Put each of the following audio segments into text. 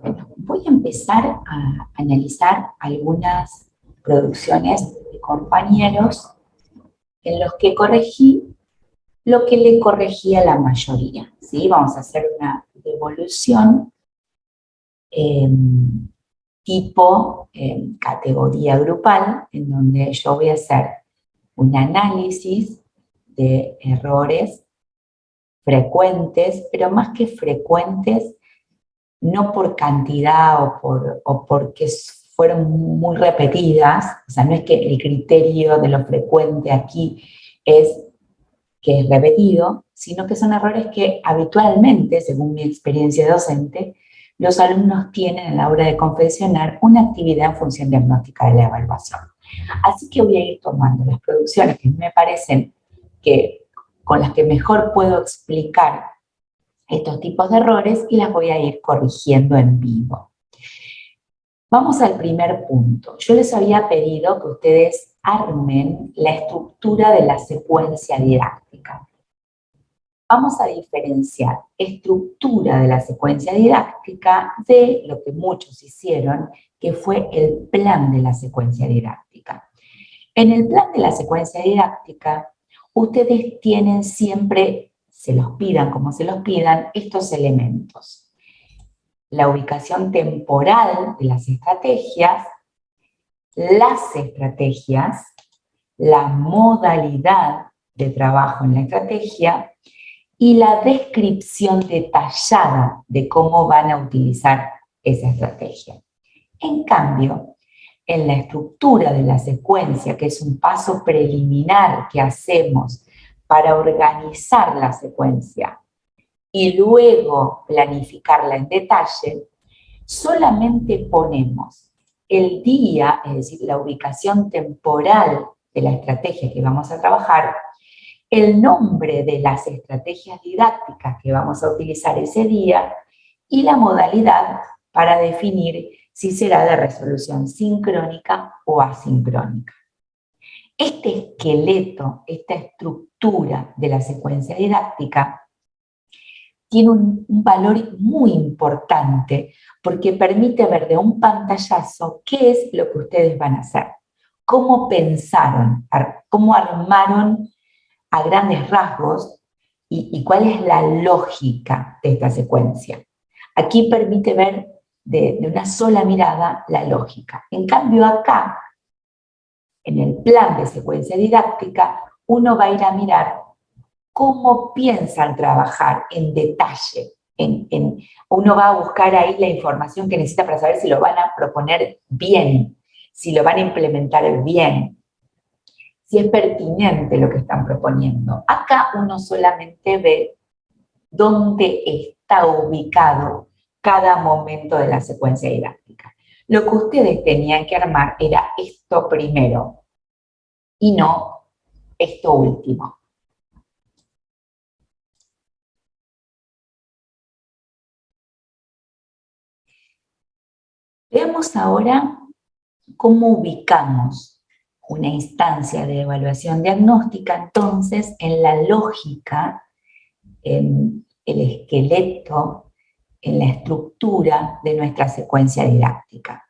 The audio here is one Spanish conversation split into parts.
Bueno, voy a empezar a analizar algunas producciones de compañeros en los que corregí lo que le corregía la mayoría, ¿sí? Vamos a hacer una devolución eh, tipo categoría grupal, en donde yo voy a hacer un análisis de errores frecuentes, pero más que frecuentes, no por cantidad o porque fueron muy repetidas, o sea, no es que el criterio de lo frecuente aquí es que es repetido, sino que son errores que habitualmente, según mi experiencia docente, los alumnos tienen a la hora de confeccionar una actividad en función diagnóstica de la evaluación. Así que voy a ir tomando las producciones que me parecen que con las que mejor puedo explicar estos tipos de errores y las voy a ir corrigiendo en vivo. Vamos al primer punto. Yo les había pedido que ustedes armen la estructura de la secuencia didáctica. Vamos a diferenciar estructura de la secuencia didáctica de lo que muchos hicieron, que fue el plan de la secuencia didáctica. En el plan de la secuencia didáctica, ustedes tienen siempre, se los pidan como se los pidan, estos elementos. La ubicación temporal de las estrategias, la modalidad de trabajo en la estrategia y la descripción detallada de cómo van a utilizar esa estrategia. En cambio, en la estructura de la secuencia, que es un paso preliminar que hacemos para organizar la secuencia y luego planificarla en detalle, solamente ponemos el día, es decir, la ubicación temporal de la estrategia que vamos a trabajar, el nombre de las estrategias didácticas que vamos a utilizar ese día y la modalidad para definir si será de resolución sincrónica o asincrónica. Este esqueleto, esta estructura de la secuencia didáctica tiene un valor muy importante porque permite ver de un pantallazo qué es lo que ustedes van a hacer, cómo pensaron, cómo armaron a grandes rasgos y cuál es la lógica de esta secuencia. Aquí permite ver de una sola mirada la lógica. En cambio acá, en el plan de secuencia didáctica, uno va a ir a mirar cómo piensan trabajar en detalle. Uno va a buscar ahí la información que necesita para saber si lo van a proponer bien, si lo van a implementar bien, si es pertinente lo que están proponiendo. Acá uno solamente ve dónde está ubicado cada momento de la secuencia didáctica. Lo que ustedes tenían que armar era esto primero y no esto último. Veamos ahora cómo ubicamos una instancia de evaluación diagnóstica, entonces, en la lógica, en el esqueleto, en la estructura de nuestra secuencia didáctica.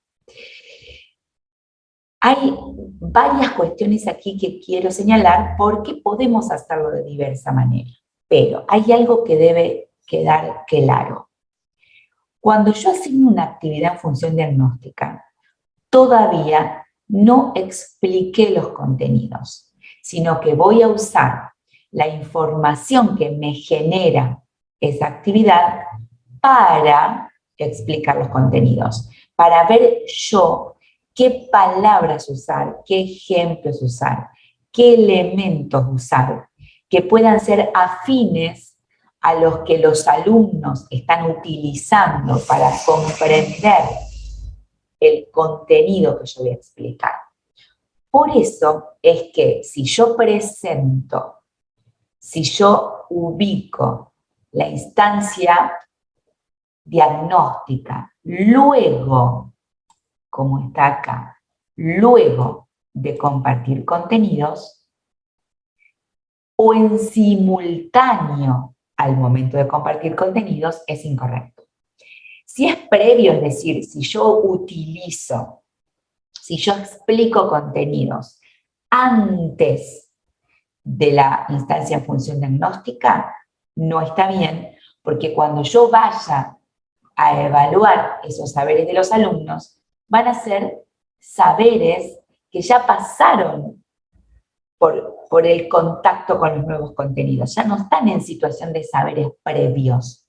Hay varias cuestiones aquí que quiero señalar porque podemos hacerlo de diversa manera, pero hay algo que debe quedar claro. Cuando yo asigno una actividad en función diagnóstica, todavía no expliqué los contenidos, sino que voy a usar la información que me genera esa actividad para explicar los contenidos, para ver yo qué palabras usar, qué ejemplos usar, qué elementos usar, que puedan ser afines a los que los alumnos están utilizando para comprender el contenido que yo voy a explicar. Por eso es que si yo presento, si yo ubico la instancia diagnóstica, luego, como está acá, luego de compartir contenidos, o en simultáneo al momento de compartir contenidos, es incorrecto. Si es previo, es decir, si yo utilizo, si yo explico contenidos antes de la instancia en función diagnóstica, no está bien, porque cuando yo vaya a evaluar esos saberes de los alumnos, van a ser saberes que ya pasaron por el contacto con los nuevos contenidos, ya no están en situación de saberes previos.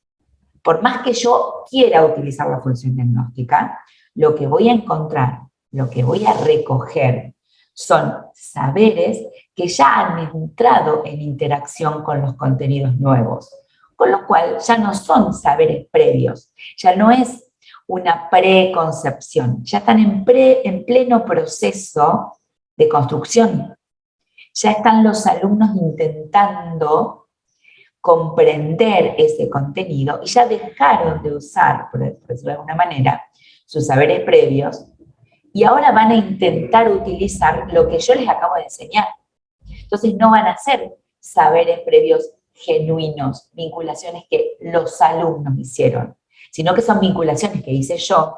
Por más que yo quiera utilizar la función diagnóstica, lo que voy a encontrar, lo que voy a recoger, son saberes que ya han entrado en interacción con los contenidos nuevos, con lo cual ya no son saberes previos, ya no es una preconcepción, ya están en pleno proceso de construcción. Ya están los alumnos intentando comprender ese contenido y ya dejaron de usar, por decirlo de alguna manera, sus saberes previos y ahora van a intentar utilizar lo que yo les acabo de enseñar. Entonces no van a ser saberes previos genuinos, vinculaciones que los alumnos hicieron, sino que son vinculaciones que hice yo,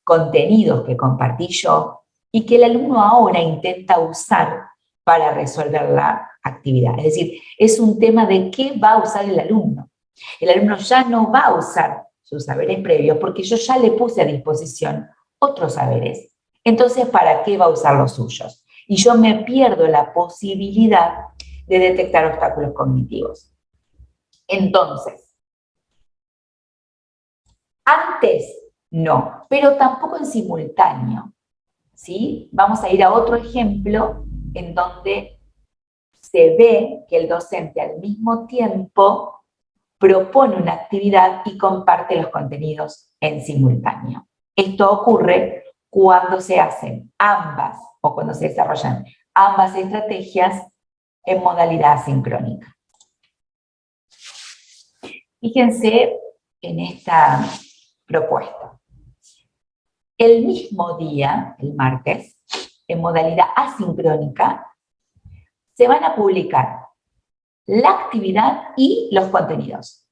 contenidos que compartí yo y que el alumno ahora intenta usar para resolver la actividad. Es decir, es un tema de qué va a usar el alumno. El alumno ya no va a usar sus saberes previos porque yo ya le puse a disposición otros saberes. Entonces, ¿para qué va a usar los suyos? Y yo me pierdo la posibilidad de detectar obstáculos cognitivos. Entonces, antes no, pero tampoco en simultáneo, ¿sí? Vamos a ir a otro ejemplo en donde se ve que el docente al mismo tiempo propone una actividad y comparte los contenidos en simultáneo. Esto ocurre cuando se hacen ambas o cuando se desarrollan ambas estrategias en modalidad asincrónica. Fíjense en esta propuesta. El mismo día, el martes, en modalidad asincrónica, se van a publicar la actividad y los contenidos.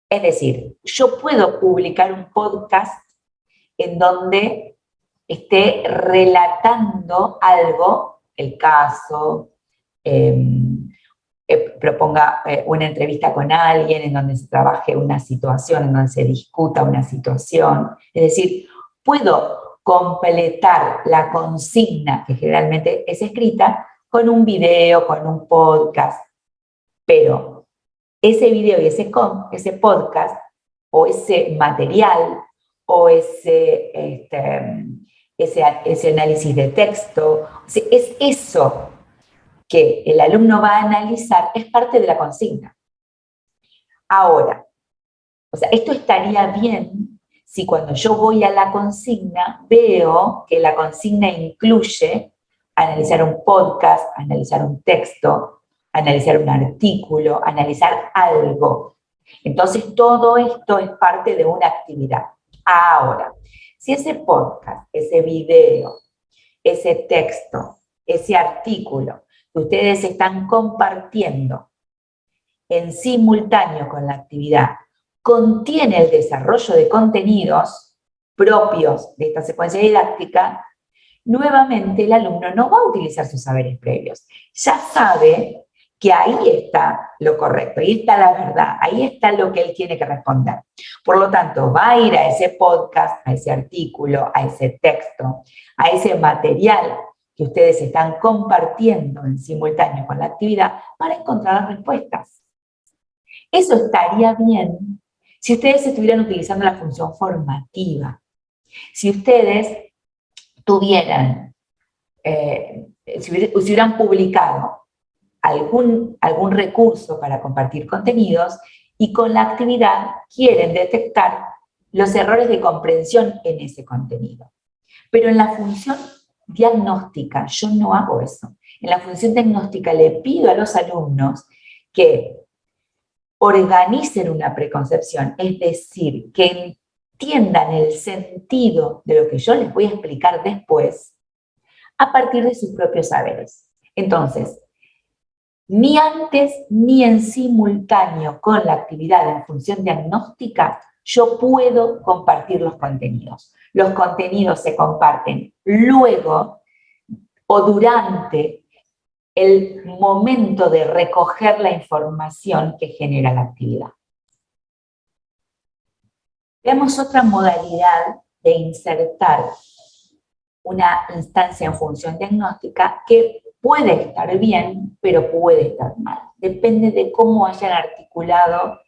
Es decir, yo puedo publicar un podcast en donde esté relatando algo, el caso, proponga una entrevista con alguien en donde se trabaje una situación, en donde se discuta una situación. Es decir, puedo completar la consigna que generalmente es escrita con un video, con un podcast, pero ese video y ese podcast o ese material o ese análisis de texto, es eso que el alumno va a analizar, es parte de la consigna. Ahora, o sea, esto estaría bien si cuando yo voy a la consigna veo que la consigna incluye analizar un podcast, analizar un texto, analizar un artículo, analizar algo. Entonces todo esto es parte de una actividad. Ahora, si ese podcast, ese video, ese texto, ese artículo que ustedes están compartiendo en simultáneo con la actividad contiene el desarrollo de contenidos propios de esta secuencia didáctica, nuevamente el alumno no va a utilizar sus saberes previos. Ya sabe que ahí está lo correcto, ahí está la verdad, ahí está lo que él tiene que responder. Por lo tanto, va a ir a ese podcast, a ese artículo, a ese texto, a ese material que ustedes están compartiendo en simultáneo con la actividad para encontrar las respuestas. Eso estaría bien si ustedes estuvieran utilizando la función formativa. Si ustedes tuvieran, si hubieran publicado algún recurso para compartir contenidos y con la actividad quieren detectar los errores de comprensión en ese contenido. Pero en la función diagnóstica yo no hago eso. En la función diagnóstica le pido a los alumnos que organicen una preconcepción, es decir, que entiendan el sentido de lo que yo les voy a explicar después a partir de sus propios saberes. Entonces, ni antes ni en simultáneo con la actividad en función diagnóstica yo puedo compartir los contenidos. Los contenidos se comparten luego o durante el momento de recoger la información que genera la actividad. Veamos otra modalidad de insertar una instancia en función diagnóstica que puede estar bien, pero puede estar mal. Depende de cómo hayan articulado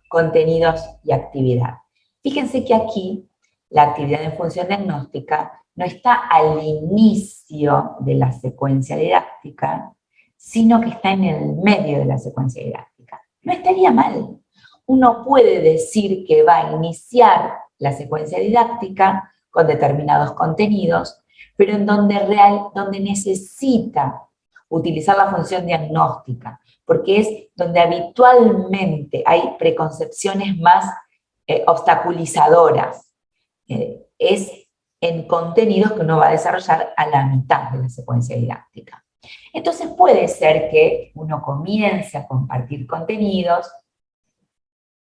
contenidos y actividad. Fíjense que aquí la actividad en función diagnóstica no está al inicio de la secuencia didáctica, sino que está en el medio de la secuencia didáctica. No estaría mal. Uno puede decir que va a iniciar la secuencia didáctica con determinados contenidos, pero en donde necesita utilizar la función diagnóstica, porque es donde habitualmente hay preconcepciones más obstaculizadoras. Es en contenidos que uno va a desarrollar a la mitad de la secuencia didáctica. Entonces puede ser que uno comience a compartir contenidos,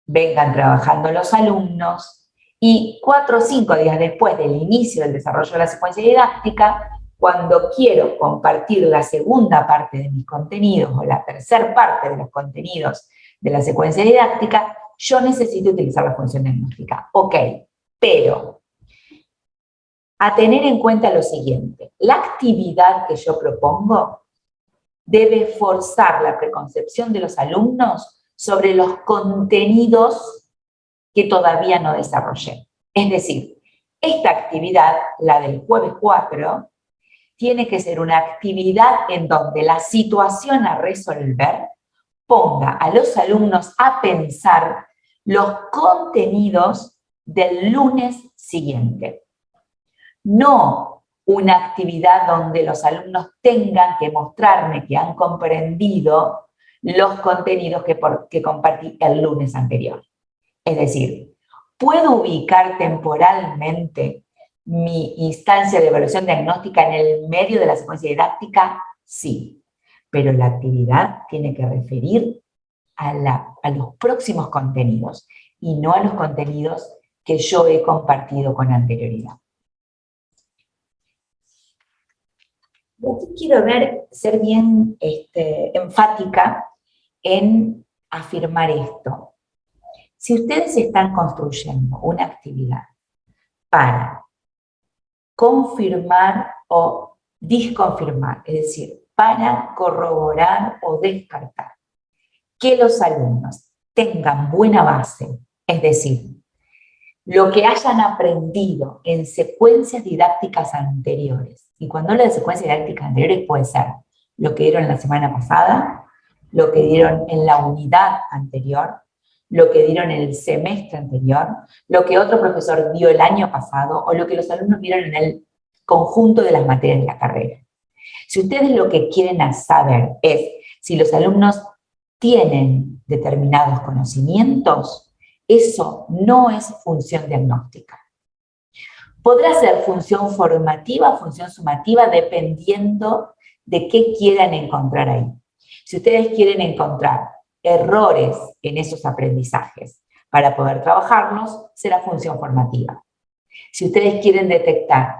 vengan trabajando los alumnos, y 4 o 5 días después del inicio del desarrollo de la secuencia didáctica, cuando quiero compartir la segunda parte de mis contenidos o la tercera parte de los contenidos de la secuencia didáctica, yo necesito utilizar la función diagnóstica. Ok, pero a tener en cuenta lo siguiente: la actividad que yo propongo debe forzar la preconcepción de los alumnos sobre los contenidos que todavía no desarrollé. Es decir, esta actividad, la del jueves 4, tiene que ser una actividad en donde la situación a resolver ponga a los alumnos a pensar los contenidos del lunes siguiente. No una actividad donde los alumnos tengan que mostrarme que han comprendido los contenidos que compartí el lunes anterior. Es decir, ¿puedo ubicar temporalmente mi instancia de evaluación diagnóstica en el medio de la secuencia didáctica? Sí, pero la actividad tiene que referir a los próximos contenidos y no a los contenidos que yo he compartido con anterioridad. Aquí quiero ser bien enfática en afirmar esto. Si ustedes están construyendo una actividad para confirmar o disconfirmar, es decir, para corroborar o descartar que los alumnos tengan buena base, es decir, lo que hayan aprendido en secuencias didácticas anteriores, y cuando hablo de secuencias didácticas anteriores puede ser lo que dieron la semana pasada, lo que dieron en la unidad anterior, lo que dieron en el semestre anterior, lo que otro profesor dio el año pasado, o lo que los alumnos vieron en el conjunto de las materias de la carrera. Si ustedes lo que quieren saber es si los alumnos tienen determinados conocimientos, eso no es función diagnóstica. Podrá ser función formativa o función sumativa dependiendo de qué quieran encontrar ahí. Si ustedes quieren encontrar errores en esos aprendizajes para poder trabajarlos, será función formativa. Si ustedes quieren detectar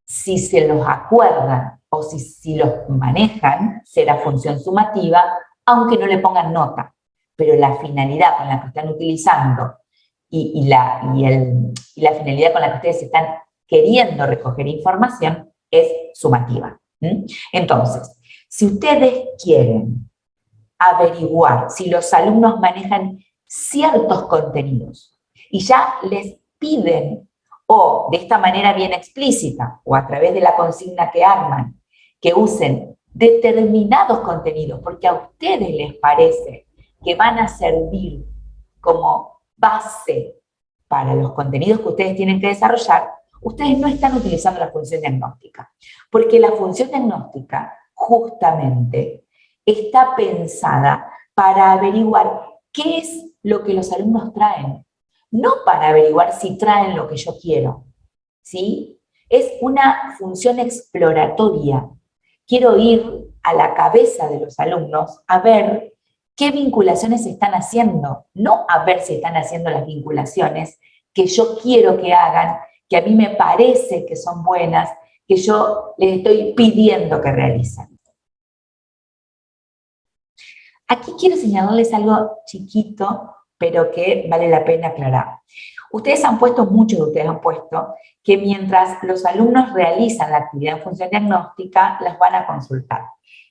si se los acuerdan o si los manejan, será función sumativa, aunque no le pongan nota. Pero la finalidad con la que están utilizando y la finalidad con la que ustedes están queriendo recoger información es sumativa. Entonces, si ustedes quieren averiguar si los alumnos manejan ciertos contenidos y ya les piden, o de esta manera bien explícita, o a través de la consigna que arman, que usen determinados contenidos, porque a ustedes les parece que van a servir como base para los contenidos que ustedes tienen que desarrollar, ustedes no están utilizando la función diagnóstica, porque la función diagnóstica justamente está pensada para averiguar qué es lo que los alumnos traen, no para averiguar si traen lo que yo quiero, ¿sí? Es una función exploratoria. Quiero ir a la cabeza de los alumnos a ver qué vinculaciones se están haciendo, no a ver si están haciendo las vinculaciones que yo quiero que hagan, que a mí me parece que son buenas, que yo les estoy pidiendo que realicen. Aquí quiero señalarles algo chiquito, pero que vale la pena aclarar. Ustedes han puesto, muchos de ustedes han puesto, que mientras los alumnos realizan la actividad en función diagnóstica, las van a consultar.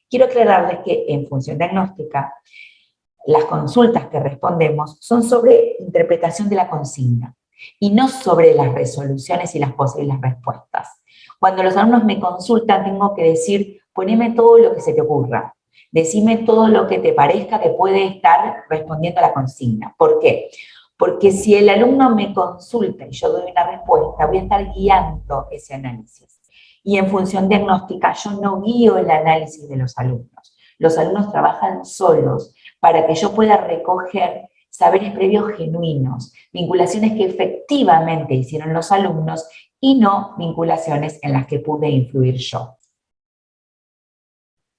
Quiero aclararles que en función diagnóstica, las consultas que respondemos son sobre interpretación de la consigna y no sobre las resoluciones y las posibles respuestas. Cuando los alumnos me consultan, tengo que decir, poneme todo lo que se te ocurra. Decime todo lo que te parezca que puede estar respondiendo a la consigna. ¿Por qué? Porque si el alumno me consulta y yo doy una respuesta, voy a estar guiando ese análisis. Y en función diagnóstica, yo no guío el análisis de los alumnos. Los alumnos trabajan solos para que yo pueda recoger saberes previos genuinos, vinculaciones que efectivamente hicieron los alumnos y no vinculaciones en las que pude influir yo.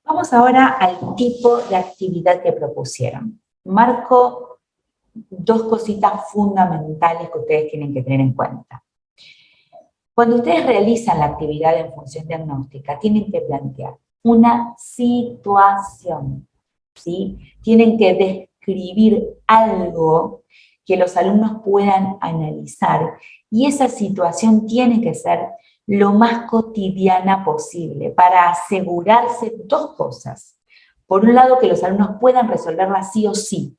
Vamos ahora al tipo de actividad que propusieron. Marco dos cositas fundamentales que ustedes tienen que tener en cuenta. Cuando ustedes realizan la actividad en función diagnóstica, tienen que plantear una situación, ¿sí? Tienen que describir algo que los alumnos puedan analizar y esa situación tiene que ser lo más cotidiana posible para asegurarse dos cosas. Por un lado, que los alumnos puedan resolverla sí o sí,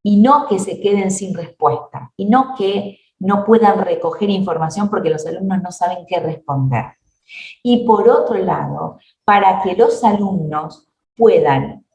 y no que se queden sin respuesta, y no que no puedan recoger información porque los alumnos no saben qué responder. Y por otro lado, para que los alumnos puedan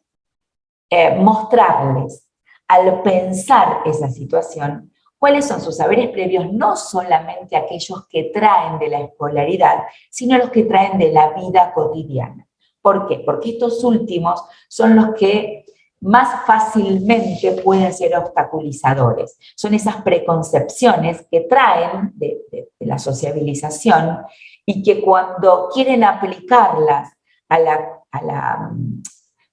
mostrarles, al pensar esa situación, cuáles son sus saberes previos, no solamente aquellos que traen de la escolaridad, sino los que traen de la vida cotidiana. ¿Por qué? Porque estos últimos son los que más fácilmente pueden ser obstaculizadores. Son esas preconcepciones que traen de la sociabilización y que cuando quieren aplicarlas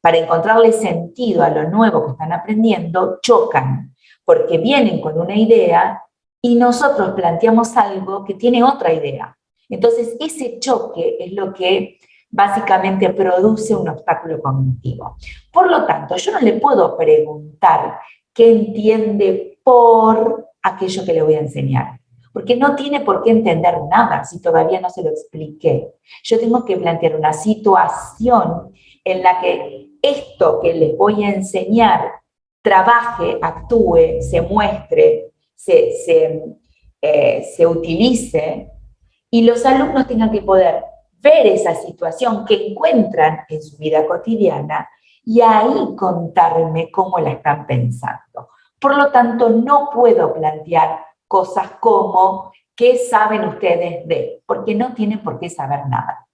para encontrarle sentido a lo nuevo que están aprendiendo, chocan, porque vienen con una idea y nosotros planteamos algo que tiene otra idea. Entonces, ese choque es lo que básicamente produce un obstáculo cognitivo. Por lo tanto, yo no le puedo preguntar qué entiende por aquello que le voy a enseñar, porque no tiene por qué entender nada si todavía no se lo expliqué. Yo tengo que plantear una situación en la que esto que les voy a enseñar trabaje, actúe, se muestre, se utilice, y los alumnos tengan que poder ver esa situación que encuentran en su vida cotidiana y ahí contarme cómo la están pensando. Por lo tanto, no puedo plantear cosas como ¿qué saben ustedes de? Porque no tienen por qué saber nada.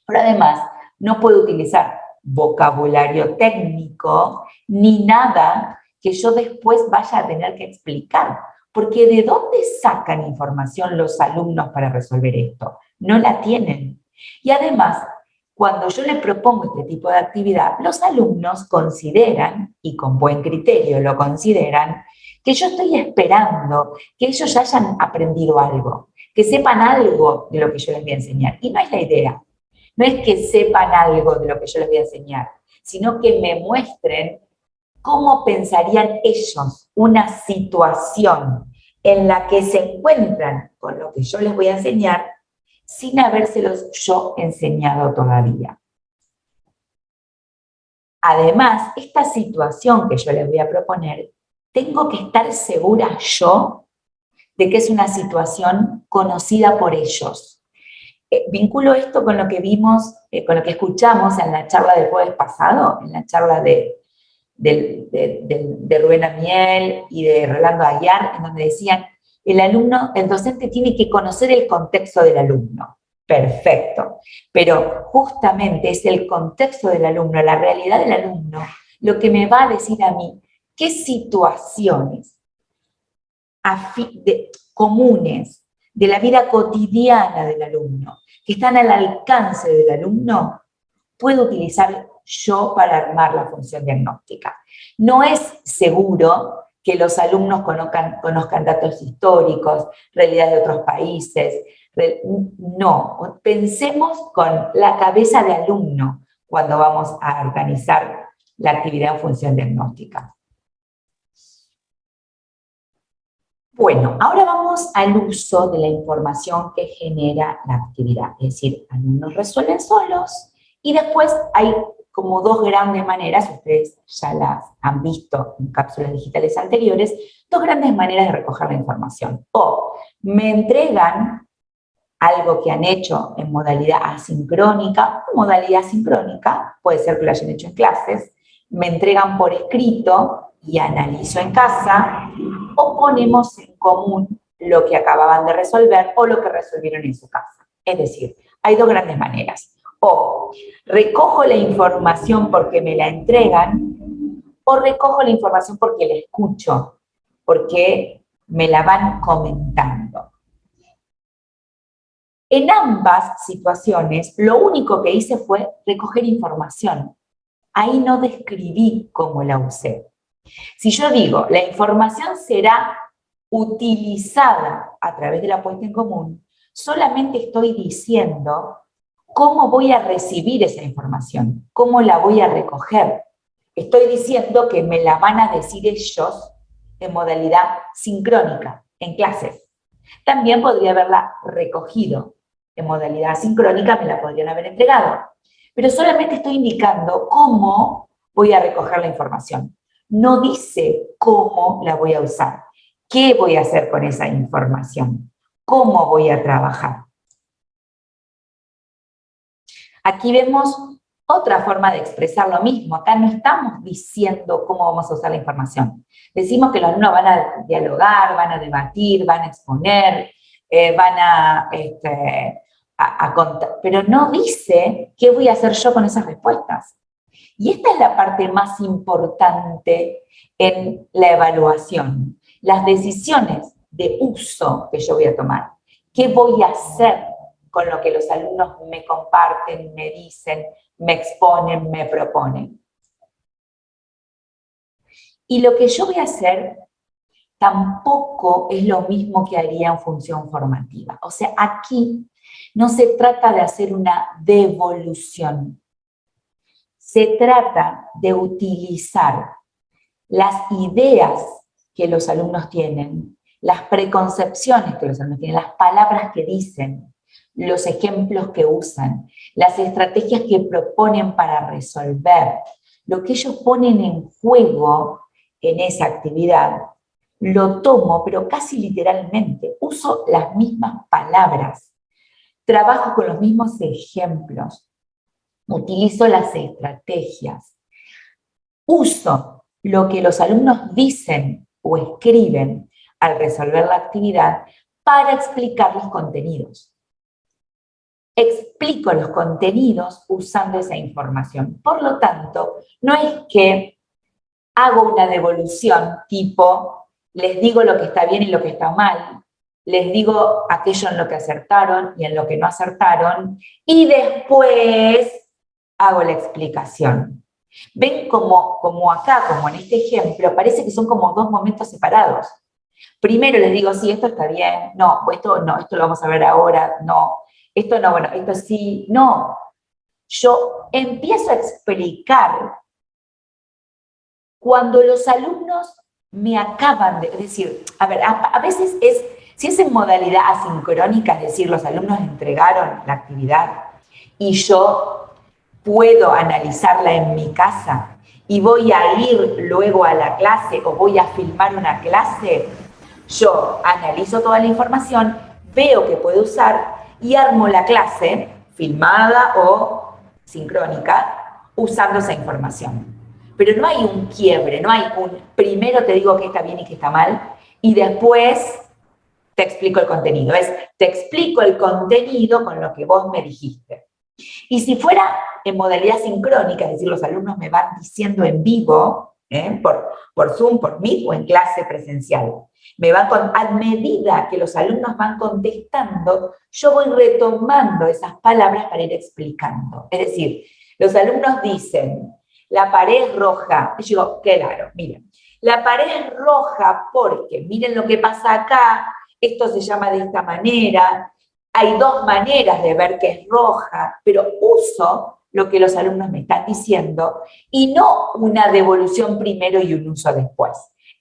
Pero además, no puedo utilizar vocabulario técnico ni nada que yo después vaya a tener que explicar. Porque ¿de dónde sacan información los alumnos para resolver esto? No la tienen. Y además, cuando yo les propongo este tipo de actividad, los alumnos consideran, y con buen criterio lo consideran, que yo estoy esperando que ellos ya hayan aprendido algo, que sepan algo de lo que yo les voy a enseñar. Y no es la idea. No es que sepan algo de lo que yo les voy a enseñar, sino que me muestren cómo pensarían ellos una situación en la que se encuentran con lo que yo les voy a enseñar sin habérselos yo enseñado todavía. Además, esta situación que yo les voy a proponer, tengo que estar segura yo de que es una situación conocida por ellos. Vinculo esto con lo que vimos, con lo que escuchamos en la charla del jueves pasado, en la charla de Rubén Amiel y de Rolando Aguiar, en donde decían, el docente tiene que conocer el contexto del alumno. Perfecto. Pero justamente es el contexto del alumno, la realidad del alumno, lo que me va a decir a mí qué situaciones comunes de la vida cotidiana del alumno, que están al alcance del alumno, puedo utilizar yo para armar la función diagnóstica. No es seguro que los alumnos conozcan datos históricos, realidad de otros países. No, pensemos con la cabeza de alumno cuando vamos a organizar la actividad en función diagnóstica. Bueno, ahora vamos al uso de la información que genera la actividad. Es decir, alumnos resuelven solos y después hay como dos grandes maneras, ustedes ya las han visto en cápsulas digitales anteriores, dos grandes maneras de recoger la información. O me entregan algo que han hecho en modalidad asincrónica, modalidad sincrónica, puede ser que lo hayan hecho en clases, me entregan por escrito y analizo en casa, o ponemos en común lo que acababan de resolver o lo que resolvieron en su casa. Es decir, hay dos grandes maneras. O recojo la información porque me la entregan, o recojo la información porque la escucho, porque me la van comentando. En ambas situaciones, lo único que hice fue recoger información. Ahí no describí cómo la usé. Si yo digo, la información será utilizada a través de la puesta en común, solamente estoy diciendo cómo voy a recibir esa información, cómo la voy a recoger. Estoy diciendo que me la van a decir ellos en modalidad sincrónica, en clases. También podría haberla recogido en modalidad sincrónica, me la podrían haber entregado. Pero solamente estoy indicando cómo voy a recoger la información. No dice cómo la voy a usar. ¿Qué voy a hacer con esa información? ¿Cómo voy a trabajar? Aquí vemos otra forma de expresar lo mismo. Acá no estamos diciendo cómo vamos a usar la información. Decimos que los alumnos van a dialogar, van a debatir, van a exponer, van a contar, pero no dice qué voy a hacer yo con esas respuestas. Y esta es la parte más importante en la evaluación. Las decisiones de uso que yo voy a tomar. ¿Qué voy a hacer con lo que los alumnos me comparten, me dicen, me exponen, me proponen? Y lo que yo voy a hacer tampoco es lo mismo que haría en función formativa. O sea, aquí no se trata de hacer una devolución. Se trata de utilizar las ideas que los alumnos tienen, las preconcepciones que los alumnos tienen, las palabras que dicen, los ejemplos que usan, las estrategias que proponen para resolver, lo que ellos ponen en juego en esa actividad, lo tomo, pero casi literalmente, uso las mismas palabras, trabajo con los mismos ejemplos, utilizo las estrategias, uso lo que los alumnos dicen o escriben al resolver la actividad para explicar los contenidos. Explico los contenidos usando esa información. Por lo tanto, no es que hago una devolución tipo, les digo lo que está bien y lo que está mal, les digo aquello en lo que acertaron y en lo que no acertaron, y después hago la explicación. Ven como acá, como en este ejemplo, parece que son como dos momentos separados. Primero les digo, sí, esto está bien, no, esto no, esto lo vamos a ver ahora, no, esto no, bueno, esto sí, no. Yo empiezo a explicar cuando los alumnos me acaban de, es decir, a ver, a veces si es en modalidad asincrónica, es decir, los alumnos entregaron la actividad y yo puedo analizarla en mi casa y voy a ir luego a la clase o voy a filmar una clase, yo analizo toda la información, veo que puedo usar y armo la clase filmada o sincrónica usando esa información. Pero no hay un quiebre, no hay un primero te digo que está bien y que está mal y después te explico el contenido. Te explico el contenido con lo que vos me dijiste. Y si fuera en modalidad sincrónica, es decir, los alumnos me van diciendo en vivo, por Zoom, por Meet o en clase presencial, a medida que los alumnos van contestando, yo voy retomando esas palabras para ir explicando. Es decir, Los alumnos dicen, la pared es roja. Y yo digo, claro, miren, la pared es roja porque, miren lo que pasa acá, esto se llama de esta manera, hay dos maneras de ver que es roja, pero uso lo que los alumnos me están diciendo y no una devolución primero y un uso después.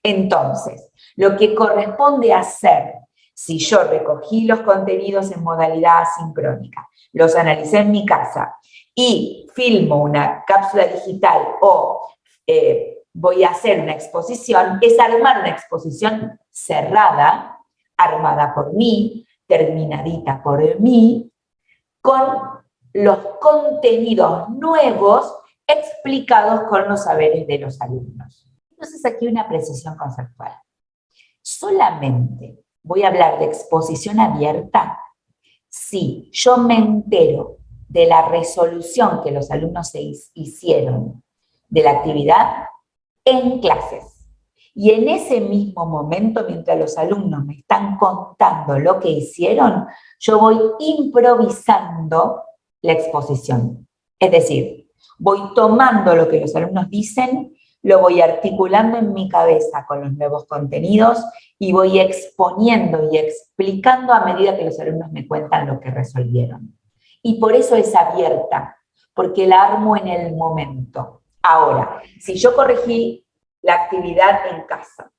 Entonces, lo que corresponde hacer, si yo recogí los contenidos en modalidad asincrónica, los analicé en mi casa y filmo una cápsula digital o voy a hacer una exposición, es armar una exposición cerrada, armada por mí, terminadita por mí, con los contenidos nuevos explicados con los saberes de los alumnos. Entonces aquí una precisión conceptual. Solamente voy a hablar de exposición abierta si yo me entero de la resolución que los alumnos hicieron de la actividad en clases. Y en ese mismo momento, mientras los alumnos me están contando lo que hicieron, yo voy improvisando la exposición. Es decir, voy tomando lo que los alumnos dicen, lo voy articulando en mi cabeza con los nuevos contenidos y voy exponiendo y explicando a medida que los alumnos me cuentan lo que resolvieron. Y por eso es abierta, porque la armo en el momento. Ahora, si yo corregí la actividad en casa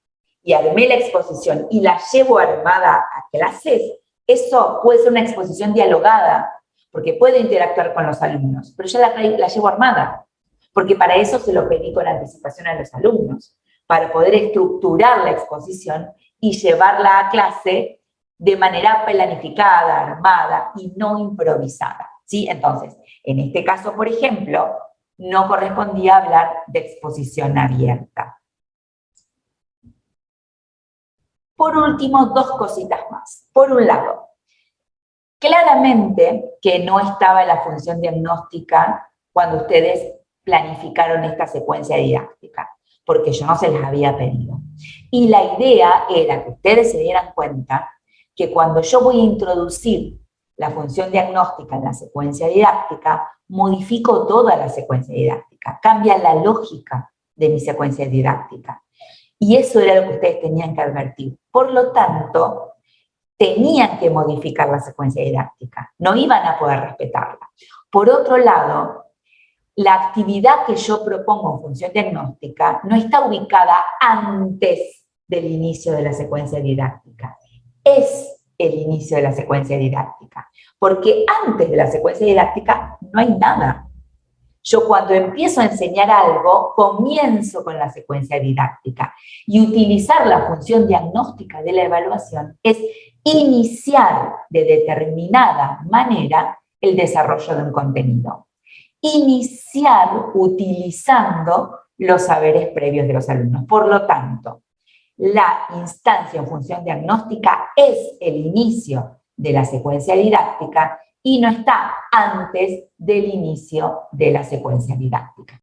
y armé la exposición y la llevo armada a clases, eso puede ser una exposición dialogada, porque puedo interactuar con los alumnos, pero ya la llevo armada, porque para eso se lo pedí con anticipación a los alumnos, para poder estructurar la exposición y llevarla a clase de manera planificada, armada y no improvisada, ¿sí? Entonces, en este caso, por ejemplo, no correspondía hablar de exposición abierta. Por último, dos cositas más. Por un lado, claramente que no estaba la función diagnóstica cuando ustedes planificaron esta secuencia didáctica, porque yo no se las había pedido. Y la idea era que ustedes se dieran cuenta que cuando yo voy a introducir la función diagnóstica en la secuencia didáctica, modifico toda la secuencia didáctica, cambia la lógica de mi secuencia didáctica. Y eso era lo que ustedes tenían que advertir. Por lo tanto, tenían que modificar la secuencia didáctica, no iban a poder respetarla. Por otro lado, la actividad que yo propongo en función diagnóstica no está ubicada antes del inicio de la secuencia didáctica, es el inicio de la secuencia didáctica, porque antes de la secuencia didáctica no hay nada. Yo cuando empiezo a enseñar algo, comienzo con la secuencia didáctica y utilizar la función diagnóstica de la evaluación es iniciar de determinada manera el desarrollo de un contenido. Iniciar utilizando los saberes previos de los alumnos. Por lo tanto, la instancia en función diagnóstica es el inicio de la secuencia didáctica y no está antes del inicio de la secuencia didáctica.